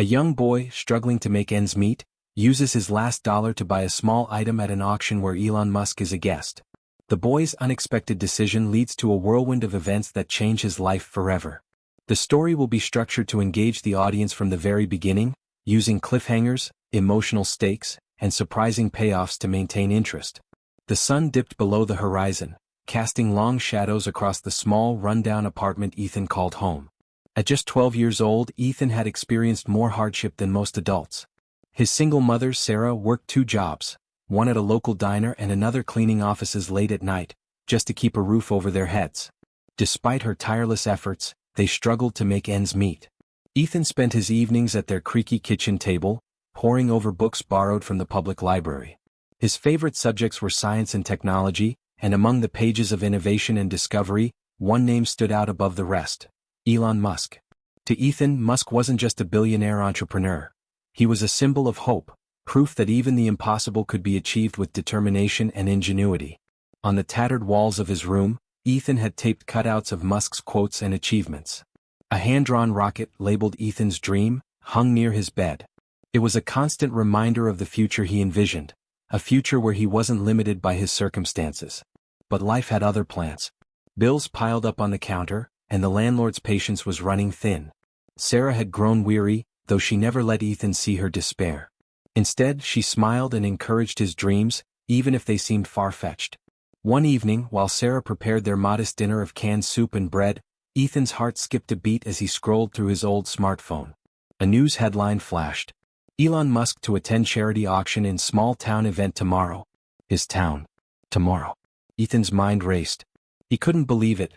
A young boy, struggling to make ends meet, uses his last dollar to buy a small item at an auction where Elon Musk is a guest. The boy's unexpected decision leads to a whirlwind of events that change his life forever. The story will be structured to engage the audience from the very beginning, using cliffhangers, emotional stakes, and surprising payoffs to maintain interest. The sun dipped below the horizon, casting long shadows across the small, run-down apartment Ethan called home. At just 12 years old, Ethan had experienced more hardship than most adults. His single mother, Sarah, worked 2 jobs, one at a local diner and another cleaning offices late at night, just to keep a roof over their heads. Despite her tireless efforts, they struggled to make ends meet. Ethan spent his evenings at their creaky kitchen table, poring over books borrowed from the public library. His favorite subjects were science and technology, and among the pages of innovation and discovery, one name stood out above the rest: Elon Musk. To Ethan, Musk wasn't just a billionaire entrepreneur. He was a symbol of hope, proof that even the impossible could be achieved with determination and ingenuity. On the tattered walls of his room, Ethan had taped cutouts of Musk's quotes and achievements. A hand-drawn rocket, labeled Ethan's Dream, hung near his bed. It was a constant reminder of the future he envisioned, a future where he wasn't limited by his circumstances. But life had other plans. Bills piled up on the counter, and the landlord's patience was running thin. Sarah had grown weary, though she never let Ethan see her despair. Instead, she smiled and encouraged his dreams, even if they seemed far-fetched. One evening, while Sarah prepared their modest dinner of canned soup and bread, Ethan's heart skipped a beat as he scrolled through his old smartphone. A news headline flashed: Elon Musk to attend charity auction in small town event tomorrow. His town. Tomorrow. Ethan's mind raced. He couldn't believe it.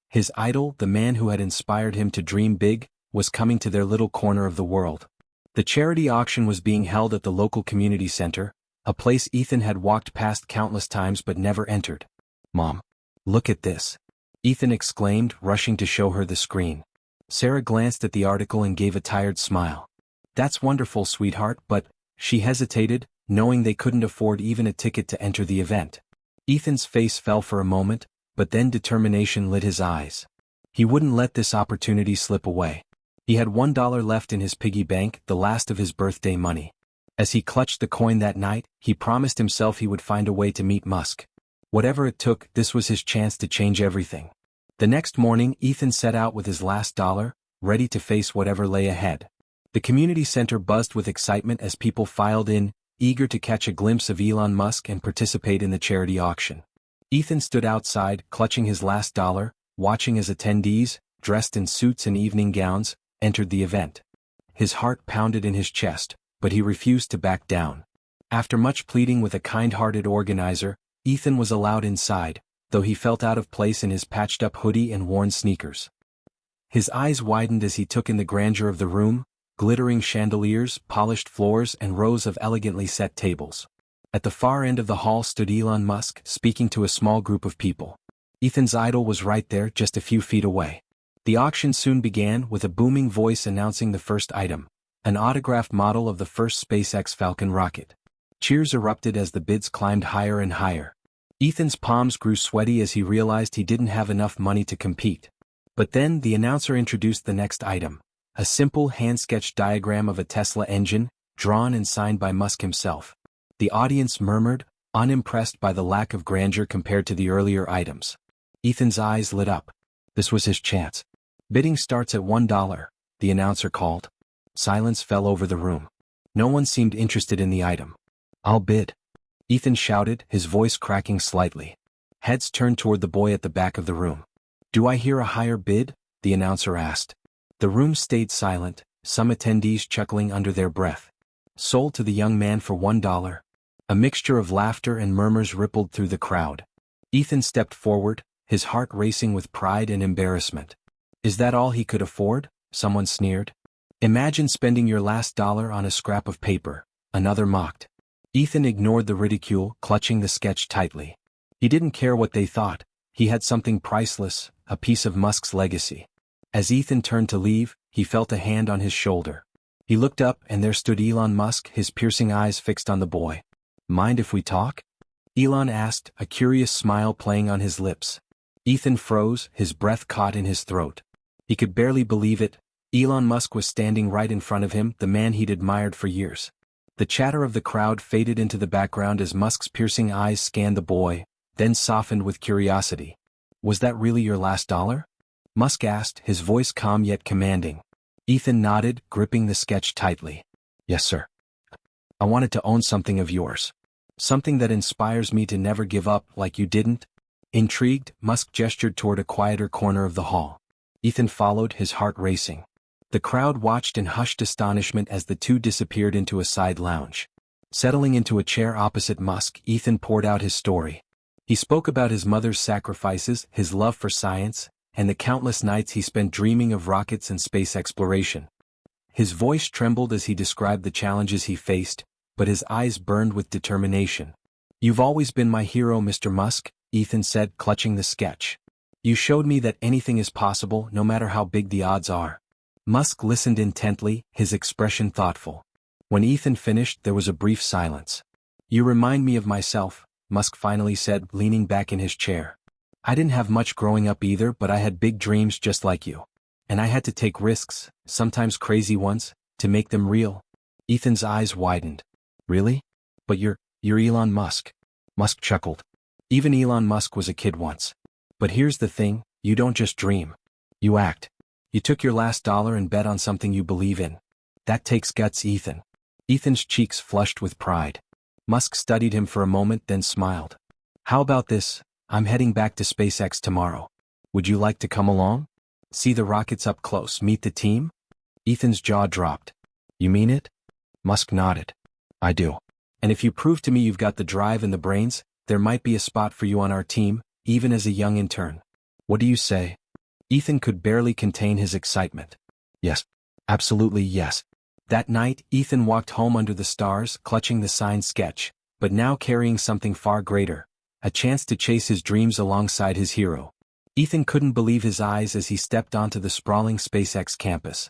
His idol, the man who had inspired him to dream big, was coming to their little corner of the world. The charity auction was being held at the local community center, a place Ethan had walked past countless times but never entered. "Mom, look at this," Ethan exclaimed, rushing to show her the screen. Sarah glanced at the article and gave a tired smile. "That's wonderful, sweetheart, but..." She hesitated, knowing they couldn't afford even a ticket to enter the event. Ethan's face fell for a moment, but then determination lit his eyes. He wouldn't let this opportunity slip away. He had $1 left in his piggy bank, the last of his birthday money. As he clutched the coin that night, he promised himself he would find a way to meet Musk. Whatever it took, this was his chance to change everything. The next morning, Ethan set out with his last dollar, ready to face whatever lay ahead. The community center buzzed with excitement as people filed in, eager to catch a glimpse of Elon Musk and participate in the charity auction. Ethan stood outside, clutching his last dollar, watching as attendees, dressed in suits and evening gowns, entered the event. His heart pounded in his chest, but he refused to back down. After much pleading with a kind-hearted organizer, Ethan was allowed inside, though he felt out of place in his patched-up hoodie and worn sneakers. His eyes widened as he took in the grandeur of the room: glittering chandeliers, polished floors, and rows of elegantly set tables. At the far end of the hall stood Elon Musk, speaking to a small group of people. Ethan's idol was right there, just a few feet away. The auction soon began, with a booming voice announcing the first item: an autographed model of the first SpaceX Falcon rocket. Cheers erupted as the bids climbed higher and higher. Ethan's palms grew sweaty as he realized he didn't have enough money to compete. But then the announcer introduced the next item: a simple hand-sketched diagram of a Tesla engine, drawn and signed by Musk himself. The audience murmured, unimpressed by the lack of grandeur compared to the earlier items. Ethan's eyes lit up. This was his chance. "Bidding starts at $1, the announcer called. Silence fell over the room. No one seemed interested in the item. "I'll bid," Ethan shouted, his voice cracking slightly. Heads turned toward the boy at the back of the room. "Do I hear a higher bid?" the announcer asked. The room stayed silent, some attendees chuckling under their breath. "Sold to the young man for $1. A mixture of laughter and murmurs rippled through the crowd. Ethan stepped forward, his heart racing with pride and embarrassment. "Is that all he could afford?" someone sneered. "Imagine spending your last dollar on a scrap of paper," another mocked. Ethan ignored the ridicule, clutching the sketch tightly. He didn't care what they thought. He had something priceless, a piece of Musk's legacy. As Ethan turned to leave, he felt a hand on his shoulder. He looked up, and there stood Elon Musk, his piercing eyes fixed on the boy. "Mind if we talk?" Elon asked, a curious smile playing on his lips. Ethan froze, his breath caught in his throat. He could barely believe it. Elon Musk was standing right in front of him, the man he'd admired for years. The chatter of the crowd faded into the background as Musk's piercing eyes scanned the boy, then softened with curiosity. "Was that really your last dollar?" Musk asked, his voice calm yet commanding. Ethan nodded, gripping the sketch tightly. "Yes, sir. I wanted to own something of yours. Something that inspires me to never give up like you didn't." Intrigued, Musk gestured toward a quieter corner of the hall. Ethan followed, his heart racing. The crowd watched in hushed astonishment as the two disappeared into a side lounge. Settling into a chair opposite Musk, Ethan poured out his story. He spoke about his mother's sacrifices, his love for science, and the countless nights he spent dreaming of rockets and space exploration. His voice trembled as he described the challenges he faced, but his eyes burned with determination. "You've always been my hero, Mr. Musk," Ethan said, clutching the sketch. "You showed me that anything is possible, no matter how big the odds are." Musk listened intently, his expression thoughtful. When Ethan finished, there was a brief silence. "You remind me of myself," Musk finally said, leaning back in his chair. "I didn't have much growing up either, but I had big dreams just like you. And I had to take risks, sometimes crazy ones, to make them real." Ethan's eyes widened. "Really? But you're Elon Musk." Musk chuckled. "Even Elon Musk was a kid once. But here's the thing, you don't just dream. You act. You took your last dollar and bet on something you believe in. That takes guts, Ethan." Ethan's cheeks flushed with pride. Musk studied him for a moment, then smiled. "How about this? I'm heading back to SpaceX tomorrow. Would you like to come along? See the rockets up close, meet the team?" Ethan's jaw dropped. "You mean it?" Musk nodded. "I do. And if you prove to me you've got the drive and the brains, there might be a spot for you on our team, even as a young intern. What do you say?" Ethan could barely contain his excitement. "Yes. Absolutely yes." That night, Ethan walked home under the stars, clutching the signed sketch, but now carrying something far greater, a chance to chase his dreams alongside his hero. Ethan couldn't believe his eyes as he stepped onto the sprawling SpaceX campus.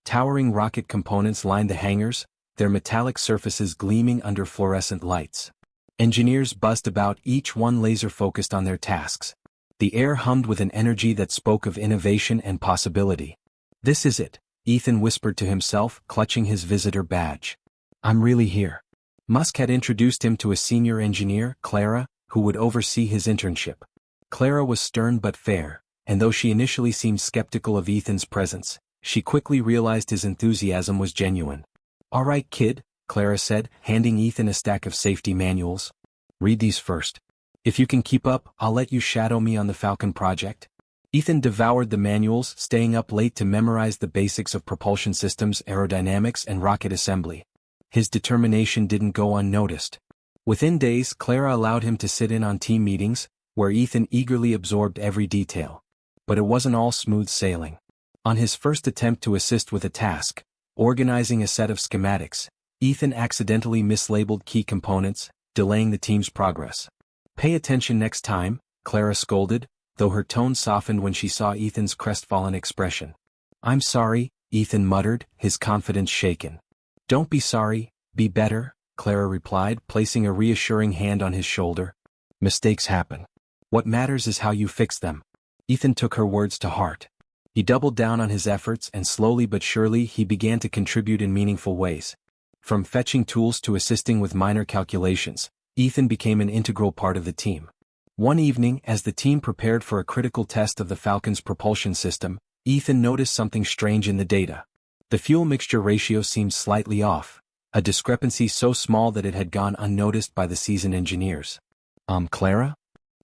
Towering rocket components lined the hangars, their metallic surfaces gleaming under fluorescent lights. Engineers buzzed about, each one laser-focused on their tasks. The air hummed with an energy that spoke of innovation and possibility. "This is it," Ethan whispered to himself, clutching his visitor badge. "I'm really here." Musk had introduced him to a senior engineer, Clara, who would oversee his internship. Clara was stern but fair, and though she initially seemed skeptical of Ethan's presence, she quickly realized his enthusiasm was genuine. "All right, kid," Clara said, handing Ethan a stack of safety manuals. "Read these first. If you can keep up, I'll let you shadow me on the Falcon project." Ethan devoured the manuals, staying up late to memorize the basics of propulsion systems, aerodynamics, and rocket assembly. His determination didn't go unnoticed. Within days, Clara allowed him to sit in on team meetings, where Ethan eagerly absorbed every detail. But it wasn't all smooth sailing. On his first attempt to assist with a task, organizing a set of schematics, Ethan accidentally mislabeled key components, delaying the team's progress. "Pay attention next time," Clara scolded, though her tone softened when she saw Ethan's crestfallen expression. "I'm sorry," Ethan muttered, his confidence shaken. "Don't be sorry, be better," Clara replied, placing a reassuring hand on his shoulder. "Mistakes happen. What matters is how you fix them." Ethan took her words to heart. He doubled down on his efforts, and slowly but surely he began to contribute in meaningful ways. From fetching tools to assisting with minor calculations, Ethan became an integral part of the team. One evening, as the team prepared for a critical test of the Falcon's propulsion system, Ethan noticed something strange in the data. The fuel mixture ratio seemed slightly off, a discrepancy so small that it had gone unnoticed by the seasoned engineers. Clara?"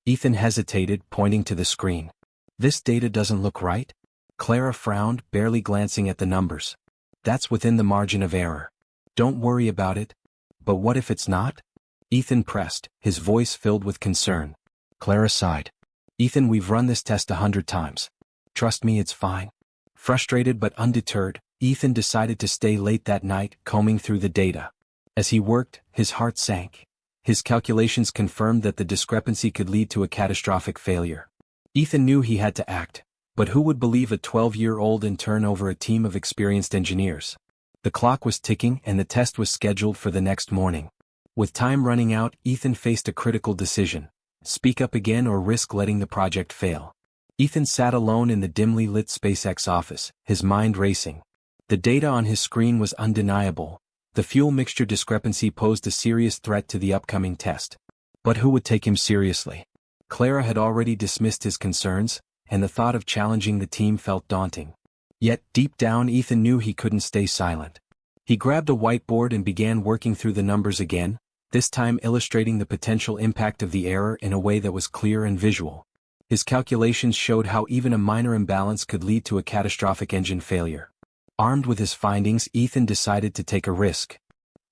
Ethan hesitated, pointing to the screen. "This data doesn't look right?" Clara frowned, barely glancing at the numbers. "That's within the margin of error. Don't worry about it." "But what if it's not?" Ethan pressed, his voice filled with concern. Clara sighed. "Ethan, we've run this test 100 times. Trust me, it's fine." Frustrated but undeterred, Ethan decided to stay late that night, combing through the data. As he worked, his heart sank. His calculations confirmed that the discrepancy could lead to a catastrophic failure. Ethan knew he had to act, but who would believe a 12-year-old intern over a team of experienced engineers? The clock was ticking and the test was scheduled for the next morning. With time running out, Ethan faced a critical decision: speak up again or risk letting the project fail. Ethan sat alone in the dimly lit SpaceX office, his mind racing. The data on his screen was undeniable. The fuel mixture discrepancy posed a serious threat to the upcoming test. But who would take him seriously? Clara had already dismissed his concerns, and the thought of challenging the team felt daunting. Yet, deep down, Ethan knew he couldn't stay silent. He grabbed a whiteboard and began working through the numbers again, this time illustrating the potential impact of the error in a way that was clear and visual. His calculations showed how even a minor imbalance could lead to a catastrophic engine failure. Armed with his findings, Ethan decided to take a risk.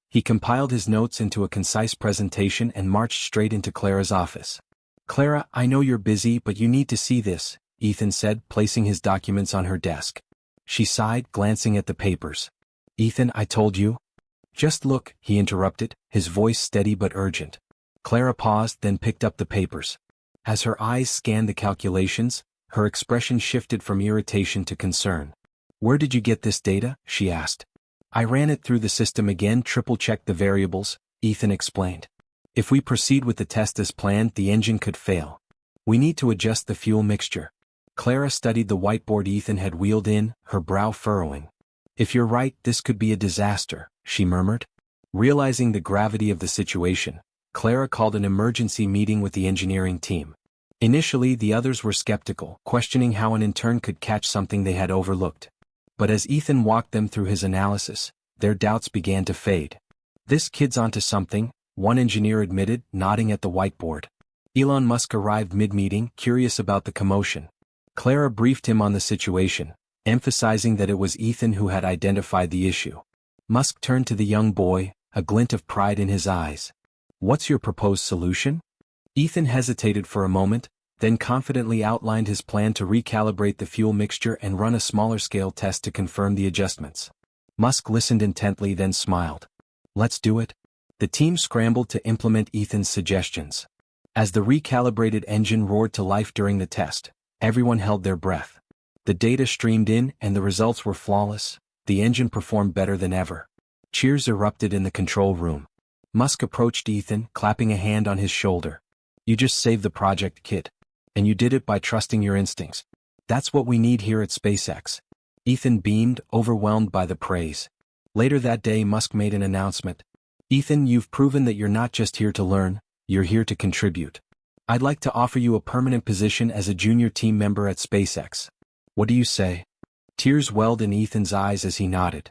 He compiled his notes into a concise presentation and marched straight into Clara's office. "Clara, I know you're busy, but you need to see this," Ethan said, placing his documents on her desk. She sighed, glancing at the papers. "Ethan, I told you." "Just look," he interrupted, his voice steady but urgent. Clara paused, then picked up the papers. As her eyes scanned the calculations, her expression shifted from irritation to concern. "Where did you get this data?" she asked. "I ran it through the system again, triple-checked the variables," Ethan explained. "If we proceed with the test as planned, the engine could fail. We need to adjust the fuel mixture." Clara studied the whiteboard Ethan had wheeled in, her brow furrowing. "If you're right, this could be a disaster," she murmured. Realizing the gravity of the situation, Clara called an emergency meeting with the engineering team. Initially, the others were skeptical, questioning how an intern could catch something they had overlooked. But as Ethan walked them through his analysis, their doubts began to fade. "This kid's onto something," one engineer admitted, nodding at the whiteboard. Elon Musk arrived mid-meeting, curious about the commotion. Clara briefed him on the situation, emphasizing that it was Ethan who had identified the issue. Musk turned to the young boy, a glint of pride in his eyes. "What's your proposed solution?" Ethan hesitated for a moment, then confidently outlined his plan to recalibrate the fuel mixture and run a smaller-scale test to confirm the adjustments. Musk listened intently, then smiled. "Let's do it." The team scrambled to implement Ethan's suggestions. As the recalibrated engine roared to life during the test, everyone held their breath. The data streamed in, and the results were flawless. The engine performed better than ever. Cheers erupted in the control room. Musk approached Ethan, clapping a hand on his shoulder. "You just saved the project, kid. And you did it by trusting your instincts. That's what we need here at SpaceX." Ethan beamed, overwhelmed by the praise. Later that day, Musk made an announcement. "Ethan, you've proven that you're not just here to learn, you're here to contribute. I'd like to offer you a permanent position as a junior team member at SpaceX. What do you say?" Tears welled in Ethan's eyes as he nodded.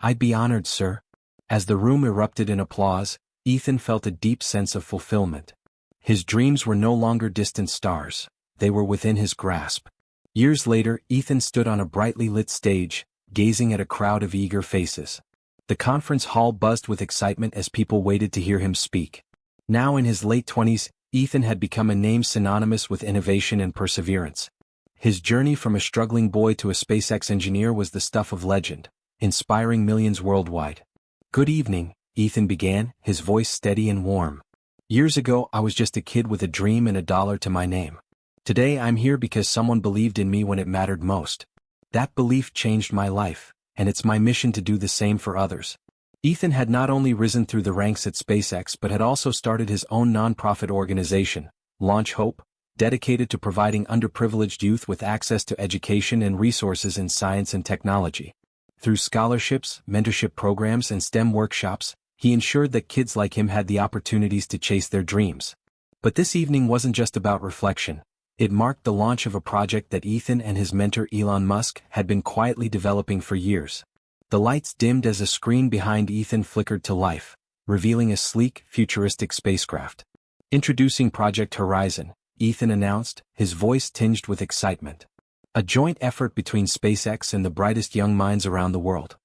"I'd be honored, sir." As the room erupted in applause, Ethan felt a deep sense of fulfillment. His dreams were no longer distant stars, they were within his grasp. Years later, Ethan stood on a brightly lit stage, gazing at a crowd of eager faces. The conference hall buzzed with excitement as people waited to hear him speak. Now in his late 20s, Ethan had become a name synonymous with innovation and perseverance. His journey from a struggling boy to a SpaceX engineer was the stuff of legend, inspiring millions worldwide. "Good evening," Ethan began, his voice steady and warm. "Years ago, I was just a kid with a dream and $1 to my name. Today I'm here because someone believed in me when it mattered most. That belief changed my life, and it's my mission to do the same for others." Ethan had not only risen through the ranks at SpaceX but had also started his own nonprofit organization, Launch Hope, dedicated to providing underprivileged youth with access to education and resources in science and technology. Through scholarships, mentorship programs, and STEM workshops, he ensured that kids like him had the opportunities to chase their dreams. But this evening wasn't just about reflection. It marked the launch of a project that Ethan and his mentor Elon Musk had been quietly developing for years. The lights dimmed as a screen behind Ethan flickered to life, revealing a sleek, futuristic spacecraft. "Introducing Project Horizon," Ethan announced, his voice tinged with excitement. "A joint effort between SpaceX and the brightest young minds around the world.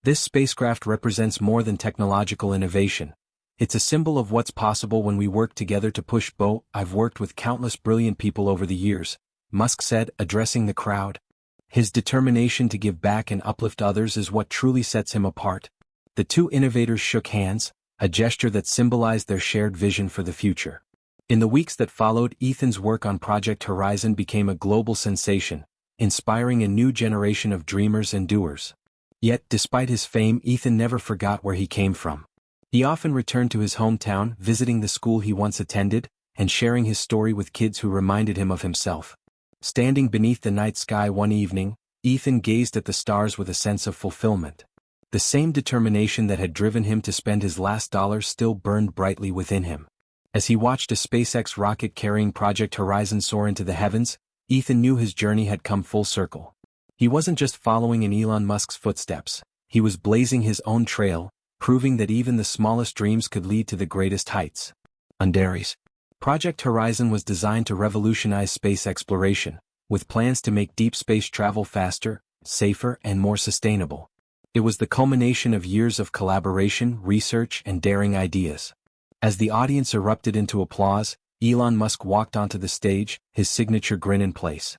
This spacecraft represents more than technological innovation. It's a symbol of what's possible when we work together to push both." "I've worked with countless brilliant people over the years," Musk said, addressing the crowd. His determination to give back and uplift others is what truly sets him apart. The two innovators shook hands, a gesture that symbolized their shared vision for the future. In the weeks that followed, Ethan's work on Project Horizon became a global sensation, inspiring a new generation of dreamers and doers. Yet, despite his fame, Ethan never forgot where he came from. He often returned to his hometown, visiting the school he once attended, and sharing his story with kids who reminded him of himself. Standing beneath the night sky one evening, Ethan gazed at the stars with a sense of fulfillment. The same determination that had driven him to spend his last dollar still burned brightly within him. As he watched a SpaceX rocket carrying Project Horizon soar into the heavens, Ethan knew his journey had come full circle. He wasn't just following in Elon Musk's footsteps, he was blazing his own trail, proving that even the smallest dreams could lead to the greatest heights. Unders. Project Horizon was designed to revolutionize space exploration, with plans to make deep space travel faster, safer, and more sustainable. It was the culmination of years of collaboration, research, and daring ideas. As the audience erupted into applause, Elon Musk walked onto the stage, his signature grin in place.